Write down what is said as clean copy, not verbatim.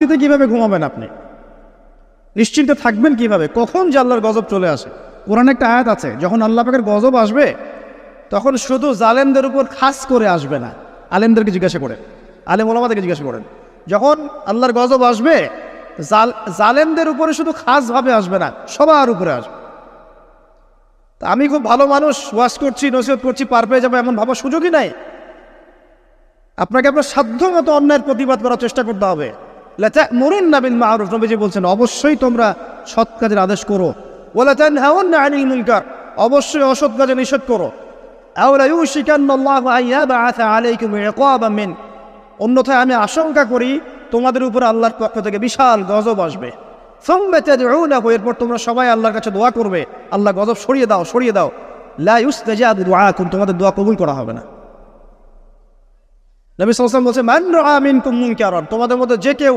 শান্তিতে কিভাবে ঘুমাবেন আপনি? নিশ্চিন্তে থাকবেন কিভাবে? কখন যে আল্লাহর গজব চলে আসে? কোরআনে একটা আয়াত আছে, যখন আল্লাহ পাকের গজব আসবে তখন শুধু জালেমদের উপর খাস করে আসবে না। আলেমদেরকে জিজ্ঞাসা করেন, আলেম ওলামাদেরকে জিজ্ঞাসা করেন, যখন আল্লাহর গজব আসবে জালেমদের উপরে শুধু খাসভাবে আসবে না, সবার উপরে আসবে। তা আমি খুব ভালো মানুষ, ওয়াজ করছি, নসিহত করছি, পার পেয়ে যাবো এমন ভাবার সুযোগই নাই। আপনাকে আপনার সাধ্য মতো অন্যায়ের প্রতিবাদ করার চেষ্টা করতে হবে। লা তা'মুরুন্না বিল মা'রুফ, নবীজি বলছেন অবশ্যই তোমরা সৎ কাজের আদেশ করো। ওয়া লা তানহাউন্না আনিল মুনকার, অবশ্যই অসৎ কাজে নিষেধ করো। আও লা ইউশিকান্নাল্লাহু আন ইয়াবআসা আলাইকুম ইকাবাম মিন, অন্যথায় আমি আশঙ্কা করি তোমাদের উপর আল্লাহর পক্ষ থেকে বিশাল গজব আসবে। সুম্মা তাদউনাহু, এরপর তোমরা সবাই আল্লাহর কাছে দোয়া করবে, আল্লাহ গজব সরিয়ে দাও, সরিয়ে দাও। লা ইউস্তাজাবু দুআকুম, তোমাদের দোয়া কবুল করা হবে না। নবী সাল্লাল্লাহু আলাইহি ওয়াসাল্লাম বলছেন মান রাআ মিনকুম মুনকারান, তোমাদের মধ্যে যে কেউ